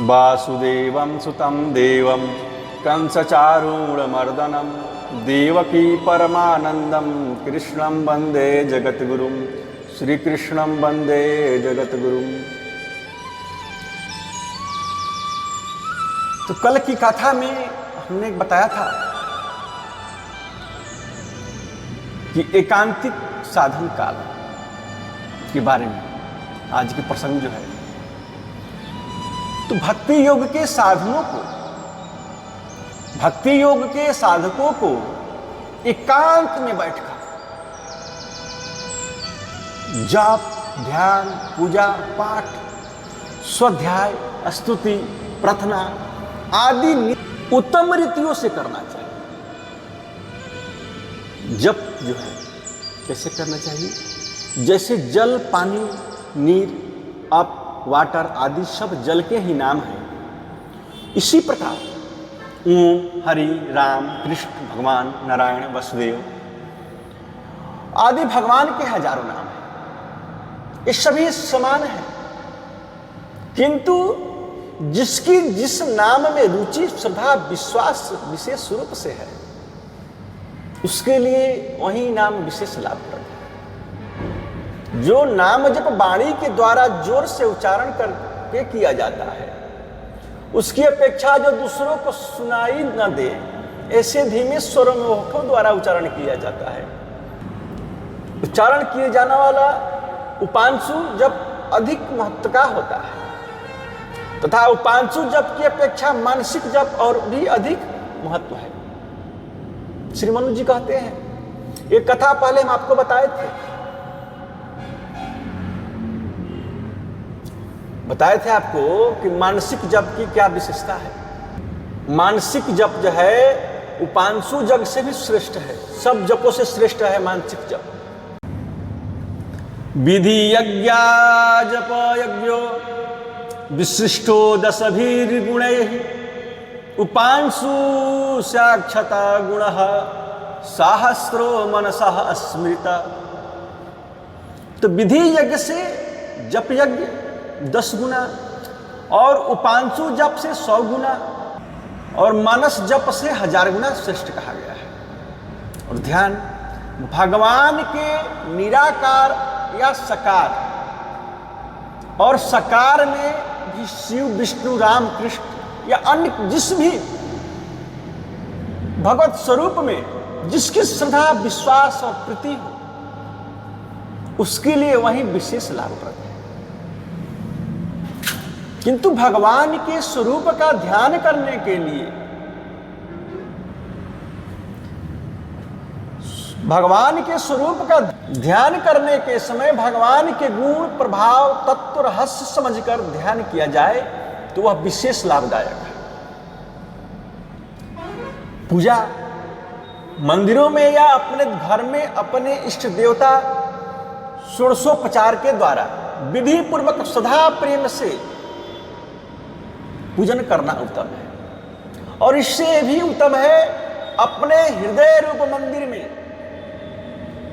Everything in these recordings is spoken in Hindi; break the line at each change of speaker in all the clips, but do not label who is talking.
वासुदेवं सुतं देवं कंसचारूणमर्दनं देवकी परमानंदं कृष्णं वंदे जगद्गुरुं श्री कृष्णं वंदे जगद्गुरुं। तो कल की कथा में हमने बताया था कि एकांतिक साधन काल के बारे में आज के प्रसंग जो है, तो भक्ति योग के साधनों को, भक्ति योग के साधकों को एकांत में बैठकर जाप, ध्यान, पूजा, पाठ, स्वाध्याय, स्तुति, प्रार्थना आदि उत्तम रीतियों से करना चाहिए। जप जो है कैसे करना चाहिए? जैसे जल, पानी, नीर, अप, वाटर आदि सब जल के ही नाम हैं, इसी प्रकार ओम, हरि, राम, कृष्ण, भगवान, नारायण, वसुदेव आदि भगवान के हजारों नाम हैं। ये सभी समान हैं, किंतु जिसकी जिस नाम में रुचि, श्रद्धा, विश्वास विशेष रूप से है, उसके लिए वही नाम विशेष लाभप्रद है। जो नाम जब वाणी के द्वारा जोर से उच्चारण करके किया जाता है, उसकी अपेक्षा जो दूसरों को सुनाई न दे, ऐसे धीमे स्वरों में होठों द्वारा उच्चारण किया जाता है। उच्चारण किए जाने वाला उपांशु जप अधिक महत्व का होता है, तथा उपांशु जप की अपेक्षा मानसिक जप और भी अधिक महत्व है। श्री मनु जी कहते हैं, एक कथा पहले हम आपको बताए थे आपको कि मानसिक जप की क्या विशेषता है। मानसिक जप जो है उपांशु जप से भी श्रेष्ठ है, सब जपों से श्रेष्ठ है मानसिक जप। विधि यज्ञ जप यज्ञो विशिष्टो दशभिर्गुणैः उपांशु साक्षता गुणः सहस्रो मनसः स्मृता। तो विधि यज्ञ से जप यज्ञ 10 गुना, और उपांशु जप से 100 गुना, और मानस जप से 1000 गुना श्रेष्ठ कहा गया है। और ध्यान, भगवान के निराकार या सकार, और सकार में भी शिव, विष्णु, राम, कृष्ण या अन्य जिस भी भगवत स्वरूप में जिसकी श्रद्धा, विश्वास और प्रीति हो, उसके लिए वही विशेष लाभप्रद है। किंतु भगवान के स्वरूप का ध्यान करने के लिए, भगवान के स्वरूप का ध्यान करने के समय भगवान के गुण, प्रभाव, तत्व, रहस्य समझकर ध्यान किया जाए तो वह विशेष लाभदायक है। पूजा मंदिरों में या अपने घर में अपने इष्ट देवता षोडशोपचार के द्वारा विधि पूर्वक श्रद्धा प्रेम से पूजन करना उत्तम है। और इससे भी उत्तम है अपने हृदय रूप मंदिर में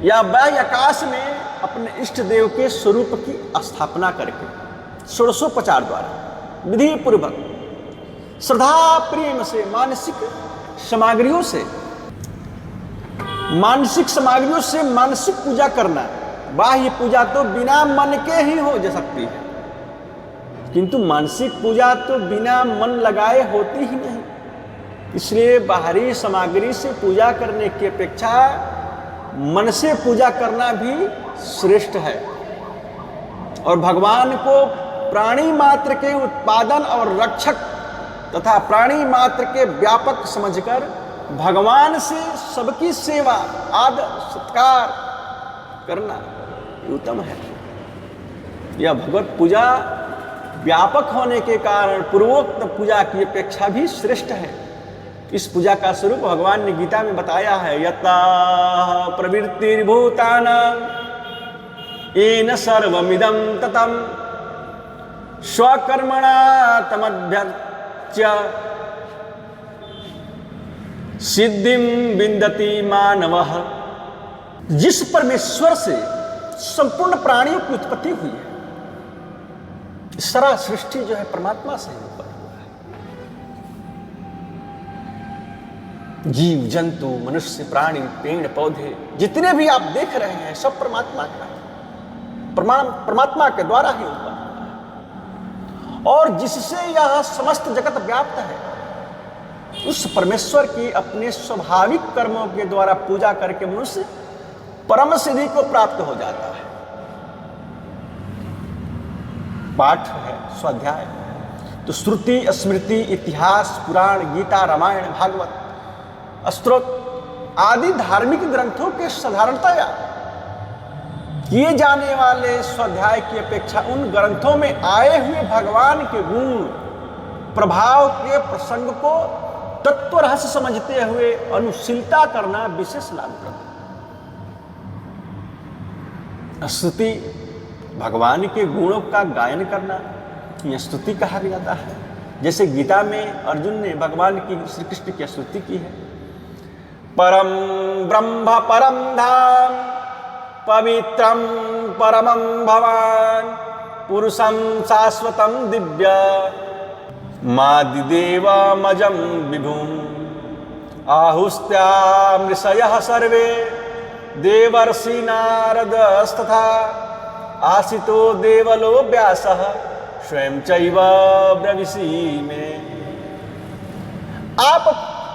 या बाह्य आकाश में अपने इष्ट देव के स्वरूप की स्थापना करके षोडशोपचार द्वारा विधि पूर्वक श्रद्धा प्रेम से मानसिक सामग्रियों से मानसिक पूजा करना। बाह्य पूजा तो बिना मन के ही हो जा सकती है, किंतु मानसिक पूजा तो बिना मन लगाए होती ही नहीं। इसलिए बाहरी सामग्री से पूजा करने की अपेक्षा मन से पूजा करना भी श्रेष्ठ है। और भगवान को प्राणी मात्र के उत्पादन और रक्षक तथा प्राणी मात्र के व्यापक समझकर भगवान से सबकी सेवा, आदर, सत्कार करना उत्तम है। यह भगवत पूजा व्यापक होने के कारण पूर्वोक्त पूजा की अपेक्षा भी श्रेष्ठ है। इस पूजा का स्वरूप भगवान ने गीता में बताया है, यता प्रवृत्तिर्भूतानां येन सर्वमिदं ततं स्वकर्मणा तमभ्यर्च्य सिद्धिं विन्दति मानवः। जिस परमेश्वर से संपूर्ण प्राणियों की उत्पत्ति हुई है, सारा सृष्टि जो है परमात्मा से ऊपर, जीव जंतु, मनुष्य, प्राणी, पेड़ पौधे जितने भी आप देख रहे हैं सब परमात्मा का, परमात्मा के द्वारा ही उत्पन्न हुआ है। और जिससे यह समस्त जगत व्याप्त है, उस परमेश्वर की अपने स्वाभाविक कर्मों के द्वारा पूजा करके मनुष्य परम सिद्धि को प्राप्त हो जाता है। पाठ है स्वाध्याय, तो श्रुति, स्मृति, इतिहास, पुराण, गीता, रामायण, भागवत, स्तोत्र आदि धार्मिक ग्रंथों के साधारणतया किए जाने वाले स्वाध्याय की अपेक्षा उन ग्रंथों में आए हुए भगवान के गुण, प्रभाव के प्रसंग को तत्व रहस्य समझते हुए अनुशीलता करना विशेष लाभप्रद है। स्तुति, भगवान के गुणों का गायन करना यह स्तुति कहा जाता है। जैसे गीता में अर्जुन ने भगवान की, श्री कृष्ण की स्तुति की है। परम ब्रह्म परम धाम पवित्रम परमं भवान पुरुषं शाश्वतं दिव्य मादिदेवमजं विभुम् आहुस्त्यामृषयः सर्वे देवर्षि नारदस्तथा आसितो देवलो व्यासः स्वयं चैव ब्रवीषि में। आप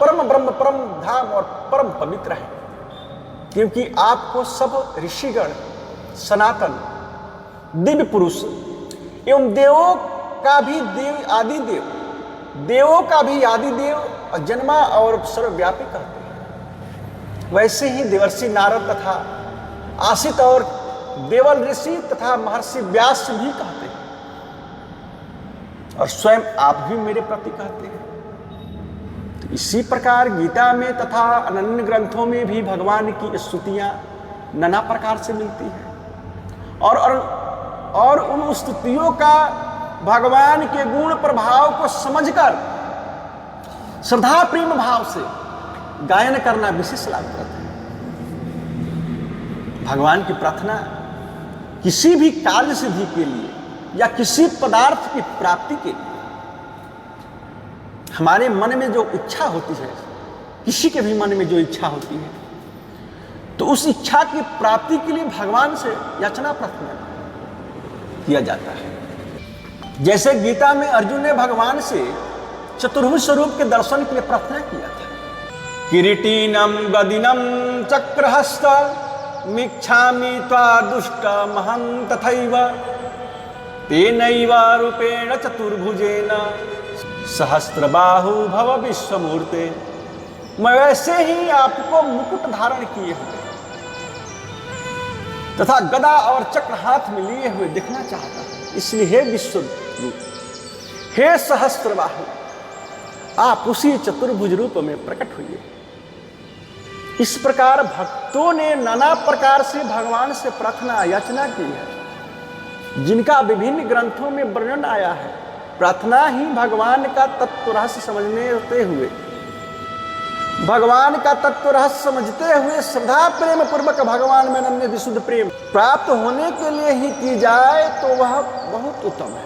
परम ब्रह्म, परम धाम और परम पवित्र हैं, क्योंकि आपको सब ऋषिगण, सनातन दिव्य पुरुष एवं देवों का भी देव, आदि देव, देवों का भी आदि देव और जन्मा और सर्वव्यापी कहते हैं। वैसे ही देवर्षि नारद तथा आसित और देवल ऋषि तथा महर्षि व्यास भी कहते हैं, और स्वयं आप भी मेरे प्रति कहते हैं। तो इसी प्रकार गीता में तथा अन्य ग्रंथों में भी भगवान की स्तुतियां नाना प्रकार से मिलती हैं, और उन स्तुतियों का भगवान के गुण प्रभाव को समझकर श्रद्धा प्रेम भाव से गायन करना विशेष लाभप्रद है। भगवान की प्रार्थना किसी भी कार्य सिद्धि के लिए या किसी पदार्थ की प्राप्ति के लिए, हमारे मन में जो इच्छा होती है, किसी के भी मन में जो इच्छा होती है, तो उस इच्छा की प्राप्ति के लिए भगवान से याचना प्रार्थना किया जाता है। जैसे गीता में अर्जुन ने भगवान से चतुर्भुज स्वरूप के दर्शन के लिए प्रार्थना किया था। किरीटीनम गदिनम चक्रहस्त मिच्छामि त्वा दुष्टमहं तथैव तेनैव रूपेण चतुर्भुजेन सहस्त्रबाहु भव विश्वमूर्ते। मैं वैसे ही आपको मुकुट धारण किए हुए तथा गदा और चक्र हाथ में लिए हुए दिखना चाहता हूं, इसलिए हे विश्व रूप, हे सहस्त्रबाहु, आप उसी चतुर्भुज रूप में प्रकट हुए। इस प्रकार भक्तों ने नाना प्रकार से भगवान से प्रार्थना याचना की है, जिनका विभिन्न ग्रंथों में वर्णन आया है। प्रार्थना ही भगवान का तत्व रहस्य समझने होते हुए, भगवान का तत्व रहस्य समझते हुए श्रद्धा प्रेम पूर्वक भगवान में अनन्य विशुद्ध प्रेम प्राप्त होने के लिए ही की जाए तो वह बहुत उत्तम है।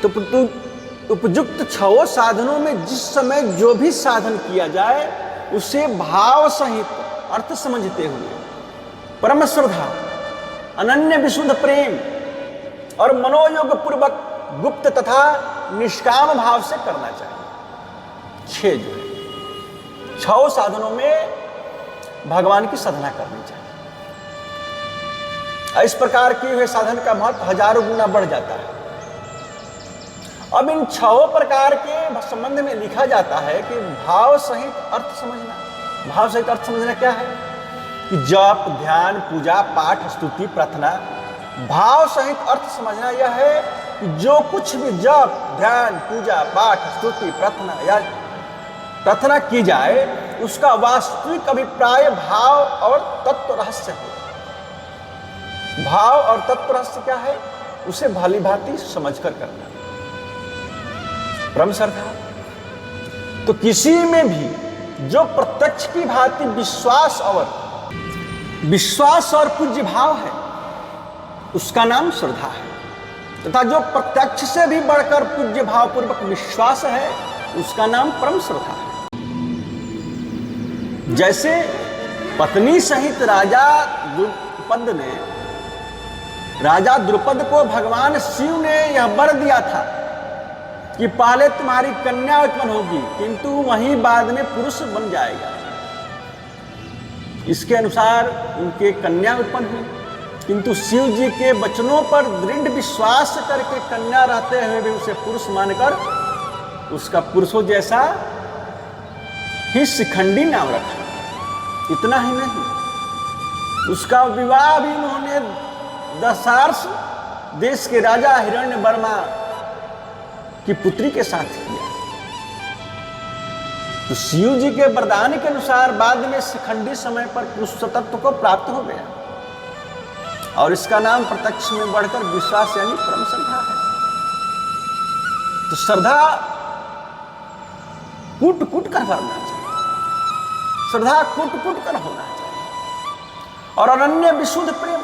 तो उपयुक्त छह साधनों में जिस समय जो भी साधन किया जाए उसे भाव सहित अर्थ समझते हुए परम श्रद्धा, अनन्य विशुद्ध प्रेम और मनोयोग पूर्वक गुप्त तथा निष्काम भाव से करना चाहिए। छह साधनों में भगवान की साधना करनी चाहिए। इस प्रकार किए हुए साधन का महत्व हजारों गुना बढ़ जाता है। अब इन छह प्रकार के संबंध में लिखा जाता है कि भाव सहित अर्थ समझना। भाव सहित अर्थ समझना क्या है कि जप, ध्यान, पूजा, पाठ, स्तुति, प्रार्थना। भाव सहित अर्थ समझना यह है कि जो कुछ भी जप, ध्यान, पूजा, पाठ, स्तुति, प्रार्थना या प्रार्थना की जाए उसका वास्तविक अभिप्राय भाव और तत्व रहस्य है। भाव और तत्व रहस्य क्या है, उसे भली भांति समझकर करना। परम श्रद्धा तो किसी में भी जो प्रत्यक्ष की भांति विश्वास और पूज्य भाव है उसका नाम श्रद्धा है, तथा जो प्रत्यक्ष से भी बढ़कर पूज्य भाव पूर्वक विश्वास है उसका नाम परम श्रद्धा है। जैसे पत्नी सहित राजा द्रुपद को भगवान शिव ने यह वर दिया था कि पहले तुम्हारी कन्या उत्पन्न होगी, किंतु वहीं बाद में पुरुष बन जाएगा। इसके अनुसार उनके कन्या उत्पन्न हुई, किंतु शिव जी के वचनों पर दृढ़ विश्वास करके कन्या रहते हुए भी उसे पुरुष मानकर उसका पुरुषों जैसा ही शिखंडी नाम रखा। इतना ही नहीं, उसका विवाह भी उन्होंने दशार्ष देश के राजा हिरण्यवर्मा की पुत्री के साथ किया। तो शिव जी के वरदान के अनुसार बाद में शिखंडी समय पर पुरुष तत्व को प्राप्त हो गया, और इसका नाम प्रत्यक्ष में बढ़कर विश्वास यानी परम श्रद्धा है। तो श्रद्धा कूट कूट कर भरना चाहिए, श्रद्धा कूट कूट कर होना चाहिए। और अनन्य विशुद्ध प्रेम,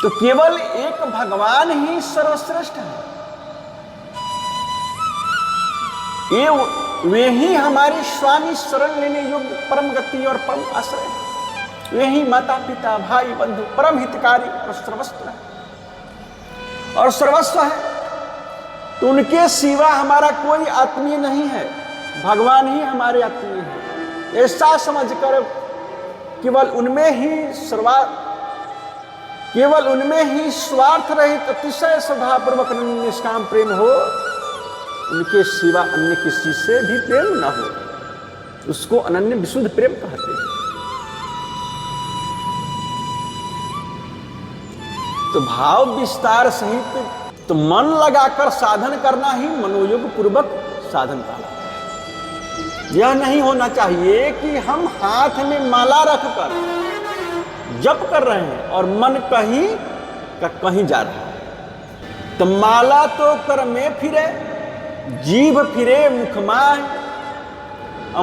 तो केवल एक भगवान ही सर्वश्रेष्ठ है। ये वे ही हमारे स्वामी शरण लेने योग्य परम गति और परम आश्रय है। वे ही माता पिता भाई बंधु परम हितकारी और सर्वस्व है, और सर्वस्व है। तो उनके सिवा हमारा कोई आत्मीय नहीं है, भगवान ही हमारे आत्मीय है। ऐसा समझकर केवल उनमें ही स्वार्थ रहित अतिशय श्रद्धापूर्वक निष्काम प्रेम हो, उनके सिवा अन्य किसी से भी प्रेम न हो, उसको अनन्य विशुद्ध प्रेम कहते हैं। तो भाव विस्तार सहित तो मन लगाकर साधन करना ही मनोयोग पूर्वक साधन कहलाता है। यह नहीं होना चाहिए कि हम हाथ में माला रखकर जप कर रहे हैं और मन कहीं का कहीं जा रहा है। तो माला तो कर में फिरे, जीभ फिरे मुख माह,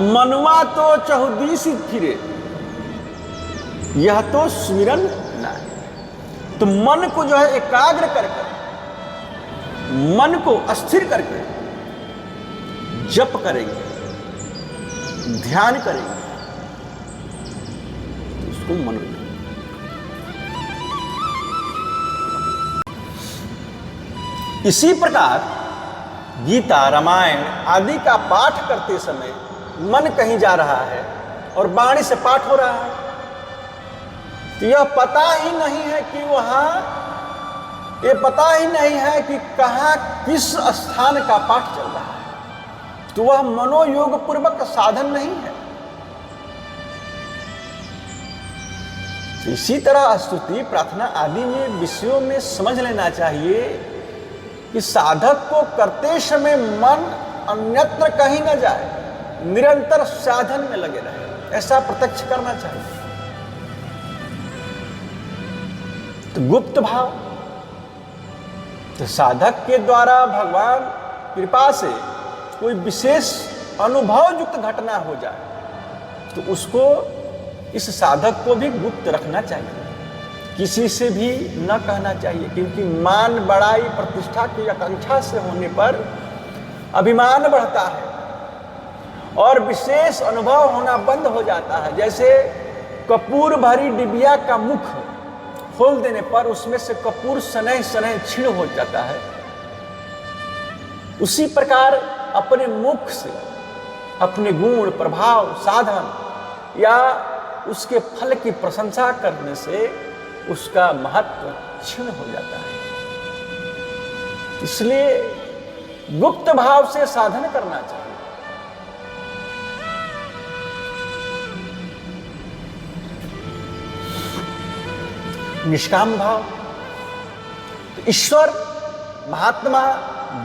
मनवा तो चहुदिश फिरे, यह तो सुमिरन ना है। तो मन को जो है एकाग्र करके, मन को अस्थिर करके जप करेंगे, ध्यान करेंगे, तो उसको मनोयोग। इसी प्रकार गीता रामायण आदि का पाठ करते समय मन कहीं जा रहा है और वाणी से पाठ हो रहा है, तो यह पता ही नहीं है कि ये पता ही नहीं है कि कहाँ किस स्थान का पाठ चल रहा है, तो वह मनोयोग पूर्वक साधन नहीं है। इसी तरह स्तुति प्रार्थना आदि में विषयों में समझ लेना चाहिए कि साधक को करते समय मन अन्यत्र कहीं न जाए, निरंतर साधन में लगे रहे, ऐसा प्रत्यक्ष करना चाहिए। तो गुप्त भाव, तो साधक के द्वारा भगवान कृपा से कोई विशेष अनुभव युक्त घटना हो जाए तो उसको, इस साधक को भी गुप्त रखना चाहिए, किसी से भी न कहना चाहिए, क्योंकि मान बड़ाई प्रतिष्ठा की आकांक्षा से होने पर अभिमान बढ़ता है और विशेष अनुभव होना बंद हो जाता है। जैसे कपूर भरी डिबिया का मुख खोल देने पर उसमें से कपूर सनह सनह क्षीण हो जाता है, उसी प्रकार अपने मुख से अपने गुण प्रभाव साधन या उसके फल की प्रशंसा करने से उसका महत्व क्षीण हो जाता है। इसलिए गुप्त भाव से साधन करना चाहिए। निष्काम भाव, तो ईश्वर, महात्मा,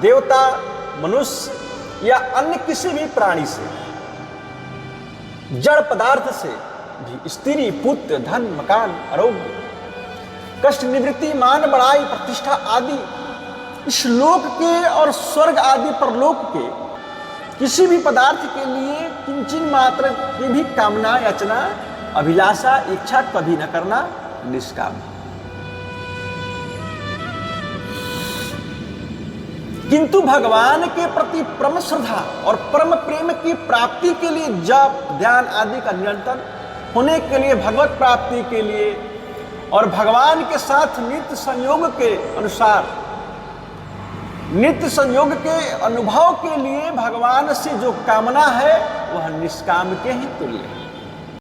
देवता, मनुष्य या अन्य किसी भी प्राणी से, जड़ पदार्थ से भी, स्त्री पुत्र धन मकान आरोग्य कष्ट निवृत्ति मान बड़ाई प्रतिष्ठा आदि, इस लोक के और स्वर्ग आदि परलोक के किसी भी पदार्थ के लिए किंचिन मात्र की भी कामना याचना अभिलाषा इच्छा कभी न करना निष्काम। किंतु भगवान के प्रति परम श्रद्धा और परम प्रेम की प्राप्ति के लिए जप ध्यान आदि का निरंतर होने के लिए, भगवत प्राप्ति के लिए और भगवान के साथ नित्य संयोग के अनुसार, नित्य संयोग के अनुभव के लिए भगवान से जो कामना है वह निष्काम के ही तुल्य है।